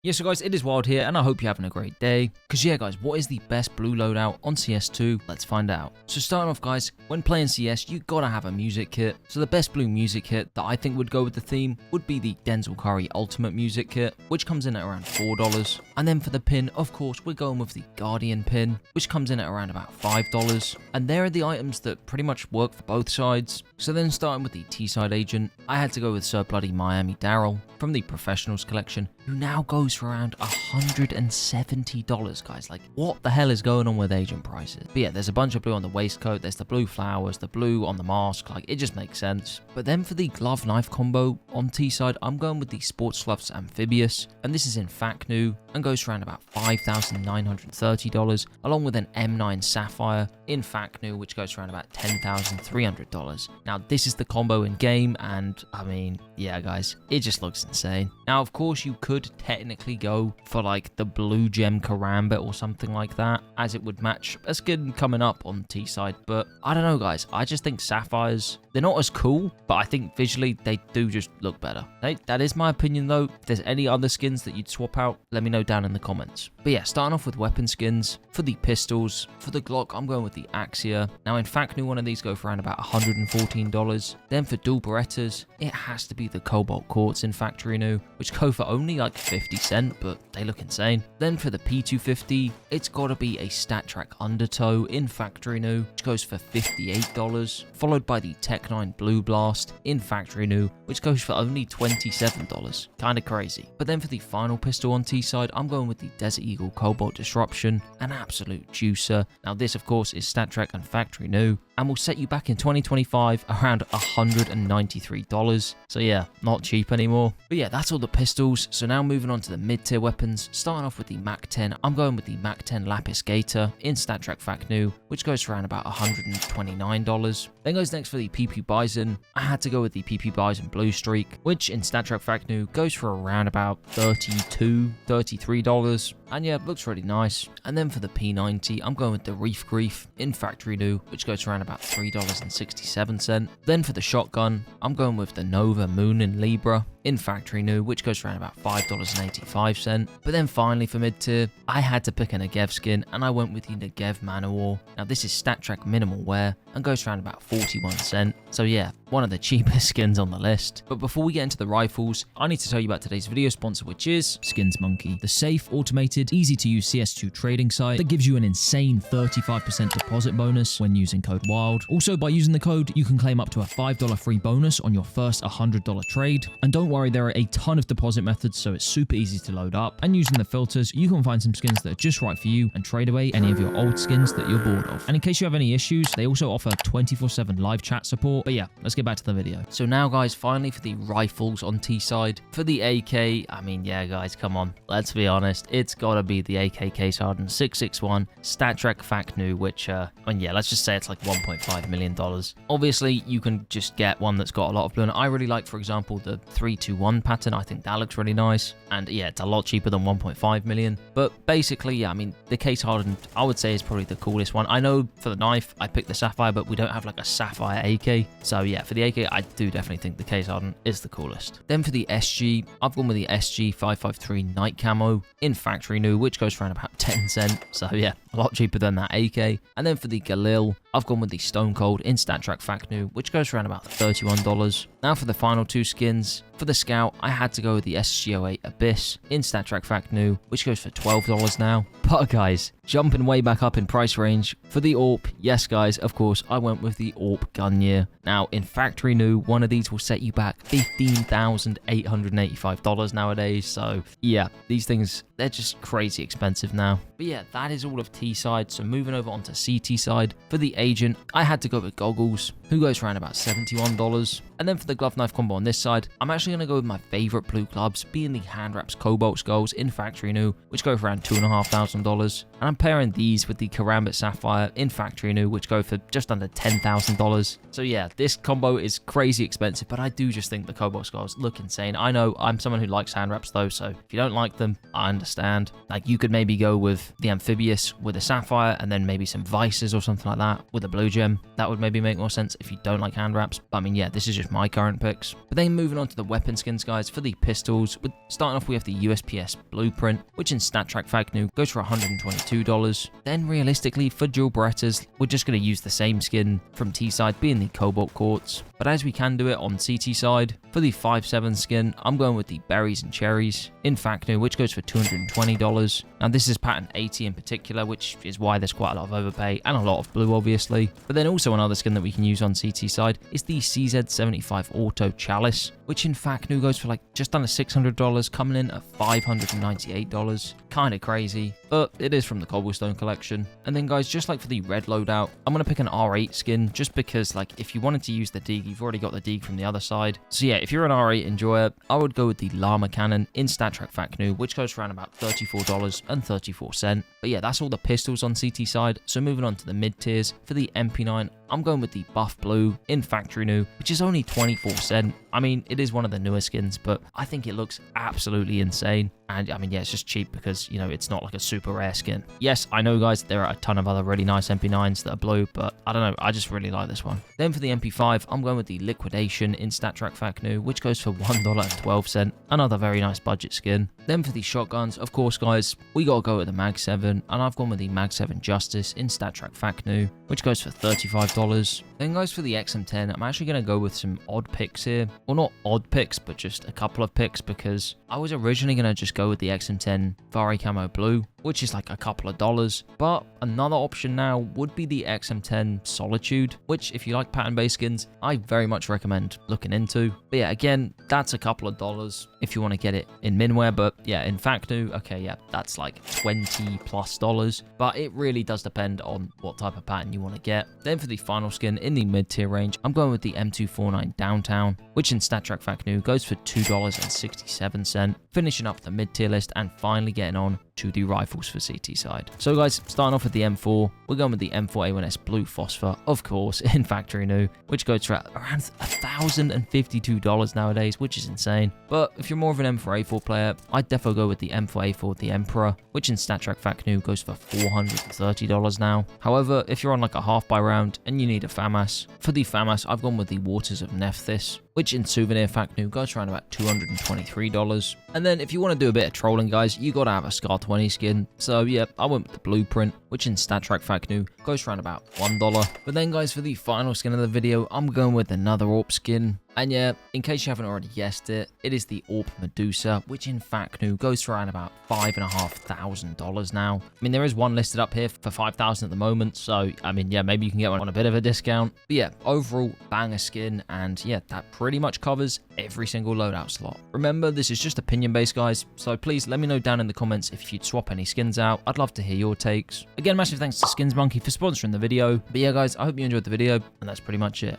Yeah, so guys, it is Wild here, and I hope you're having a great day. Because yeah, guys, what is the best blue loadout on CS2? Let's find out. So starting off, guys, when playing CS, you gotta have a music kit. So the best blue music kit that I think would go with the theme would be the Denzel Curry Ultimate Music Kit, which comes in at around $4. And then for the pin, of course, we're going with the Guardian pin, which comes in at around about $5. And there are the items that pretty much work for both sides. So then starting with the T-side agent, I had to go with Sir Bloody Miami Daryl from the Professionals collection, who now goes for around $170, guys. Like, what the hell is going on with agent prices? But yeah, there's a bunch of blue on the waistcoat, there's the blue flowers, the blue on the mask, like, it just makes sense. But then for the glove knife combo on T-side, I'm going with the Sports Gloves Amphibious, and this is in fact new, and goes for around about $5,930, along with an M9 Sapphire in fact new, which goes for around about $10,300. Now, this is the combo in game, and I mean, yeah, guys, it just looks insane. Now, of course, you could technically go for like the blue gem karambit or something like that, as it would match a skin coming up on T-side, but I don't know, guys. I just think sapphires, they're not as cool, but I think visually they do just look better. Hey, that is my opinion though. If there's any other skins that you'd swap out, let me know down in the comments. But yeah, starting off with weapon skins, for the pistols, for the Glock, I'm going with the Axia. Now, in fact, new one of these go for around about $114. Then for dual Berettas, it has to be the Cobalt Quartz in factory new, which go for only like 50 cents, but they look insane. Then for the P250, it's gotta be a StatTrak Undertow in factory new, which goes for $58, followed by the Tech 9 Blue Blast in factory new, which goes for only $27. Kinda crazy. But then for the final pistol on T-side, I'm going with the Desert Eagle Cobalt Disruption, an absolute juicer. Now this, of course, is StatTrak and factory new, and will set you back in 2025 around $193. So yeah, not cheap anymore. But yeah, that's all the pistols. So now moving on to the mid-tier weapons, starting off with the Mac 10, I'm going with the Mac 10 Lapis Gator in StatTrak Fact New, which goes for around about $129. Then goes next for the PP Bison. I had to go with the PP Bison Blue Streak, which in StatTrak Fact New goes for around about $33. And yeah, looks really nice. And then for the P90, I'm going with the Reef Grief in factory new, which goes for around about $3.67. Then for the shotgun, I'm going with the Nova Moon in Libra in factory new, which goes for around about $5.85. But then finally for mid-tier, I had to pick a Negev skin, and I went with the Negev Manowar. Now this is StatTrak minimal wear and goes for around about 41 cents. So yeah, one of the cheapest skins on the list. But before we get into the rifles, I need to tell you about today's video sponsor, which is Skins Monkey, the safe, automated, easy to use CS2 trading site that gives you an insane 35% deposit bonus when using code WILD. Also, by using the code, you can claim up to a $5 free bonus on your first $100 trade. And don't worry, there are a ton of deposit methods, so it's super easy to load up. And using the filters, you can find some skins that are just right for you and trade away any of your old skins that you're bored of. And in case you have any issues, they also offer 24/7 live chat support. But yeah, let's get back to the video. So now, guys, finally for the rifles on T-side. For the AK, I mean, yeah, guys, come on. Let's be honest. It's gotta be the AK Case Hardened 661 StatTrak Fact New, which, and yeah, let's just say it's like $1.5 million. Obviously, you can just get one that's got a lot of blue. And I really like, for example, the 321 pattern. I think that looks really nice. And yeah, it's a lot cheaper than 1.5 million. But basically, yeah, I mean, the Case Hardened, I would say, is probably the coolest one. I know for the knife, I picked the Sapphire, but we don't have like a Sapphire AK. So yeah, for the AK, I do definitely think the Case Hardened is the coolest. Then for the SG, I've gone with the SG 553 Night Camo in factory new, which goes for around about 10 cents. So yeah, a lot cheaper than that AK. And then for the Galil, I've gone with the Stone Cold in StatTrak Fact New, which goes for around about $31. Now for the final two skins, for the Scout, I had to go with the SG08 Abyss in StatTrak Fact New, which goes for $12 now. But guys, jumping way back up in price range, for the AWP, yes guys, of course, I went with the AWP Gunyear. Now in factory new, one of these will set you back $15,885 nowadays. So yeah, these things, they're just crazy expensive now. But yeah, that is all of T-side. So moving over onto CT side, for the Agent, I had to go with Goggles, who goes for around about $71. And then for the glove knife combo on this side, I'm actually going to go with my favorite blue gloves, being the Hand Wraps Cobalt Skulls in factory new, which go for around $2,500. And I'm pairing these with the Karambit Sapphire in factory new, which go for just under $10,000. So yeah, this combo is crazy expensive, but I do just think the Cobalt Skulls look insane. I know I'm someone who likes hand wraps though, so if you don't like them, I understand. Like, you could maybe go with the Amphibious with a Sapphire, and then maybe some Vices or something like that with a blue gem. That would maybe make more sense. if you don't like hand wraps. But I mean, yeah, this is just my current picks. But then moving on to the weapon skins, guys, for the pistols, starting off we have the USPS Blueprint, which in StatTrack Fact New goes for $122. Then realistically, for dual Berettas, we're just going to use the same skin from T side, being the Cobalt Quartz. But as we can do it on CT side, for the 5.7 skin, I'm going with the Berries and Cherries in Fact New, which goes for $220. Now this is pattern 80 in particular, which is why there's quite a lot of overpay and a lot of blue, obviously. But then also another skin that we can use on CT side is the CZ75 Auto Chalice, which in Fact New goes for like just under $600, coming in at $598. Kind of crazy, but it is from the Cobblestone collection. And then guys, just like for the red loadout, I'm going to pick an R8 skin just because, like, if you wanted to use the Deeg, you've already got the Deeg from the other side. So yeah, if you're an R8 enjoyer, I would go with the Llama Cannon in StatTrack Fact New, which goes for around about $34.34. But yeah, that's all the pistols on CT side. So moving on to the mid tiers, for the MP9, I'm going with the Buff Blue in Factory New, which is only 24 cents. I mean, it is one of the newer skins, but I think it looks absolutely insane. And I mean, yeah, it's just cheap because, you know, it's not like a super rare skin. Yes, I know, guys, there are a ton of other really nice MP9s that are blue, but I don't know, I just really like this one. Then for the MP5, I'm going with the Liquidation in StatTrack Fact New, which goes for $1.12. Another very nice budget skin. Then for the shotguns, of course, guys, we gotta go with the Mag 7, and I've gone with the Mag 7 Justice in StatTrack Fact New, which goes for $35. Then guys, for the XM10, I'm actually going to go with some odd picks here. Well, not odd picks, but just a couple of picks, because I was originally going to just go with the XM10 Vari Camo Blue, which is like a couple of dollars. But another option now would be the XM10 Solitude, which if you like pattern-based skins, I very much recommend looking into. But yeah, again, that's a couple of dollars if you want to get it in Minware. But yeah, in Fact New, okay, yeah, that's like $20+. But it really does depend on what type of pattern you want to get. Then for the final skin in the mid-tier range, I'm going with the M249 Downtown, which in StatTrack Fact New goes for $2.67. Finishing up the mid-tier list and finally getting on to the rifles for CT side. So guys, starting off with the M4, we're going with the M4A1S Blue Phosphor, of course, in Factory New, which goes for around $1,052 nowadays, which is insane. But if you're more of an M4A4 player, I'd definitely go with the M4A4 The Emperor, which in StatTrack Fact New goes for $430 now. However, if you're on like a half buy round and you need a FAMAS, for the FAMAS, I've gone with the Waters of Nephthys, which in Souvenir Fact New goes around about $223. And then if you want to do a bit of trolling, guys, you got to have a Scar 20 skin. So yeah, I went with the Blueprint, which in StatTrack Fact New goes around about $1. But then guys, for the final skin of the video, I'm going with another AWP skin. And yeah, in case you haven't already guessed it, it is the AWP Medusa, which in Fact New goes for around about $5,500 now. I mean, there is one listed up here for $5,000 at the moment, so I mean, yeah, maybe you can get one on a bit of a discount. But yeah, overall, banger skin, and yeah, that pretty much covers every single loadout slot. Remember, this is just opinion-based, guys, so please let me know down in the comments if you'd swap any skins out. I'd love to hear your takes. Again, massive thanks to Skins Monkey for sponsoring the video. But yeah, guys, I hope you enjoyed the video, and that's pretty much it.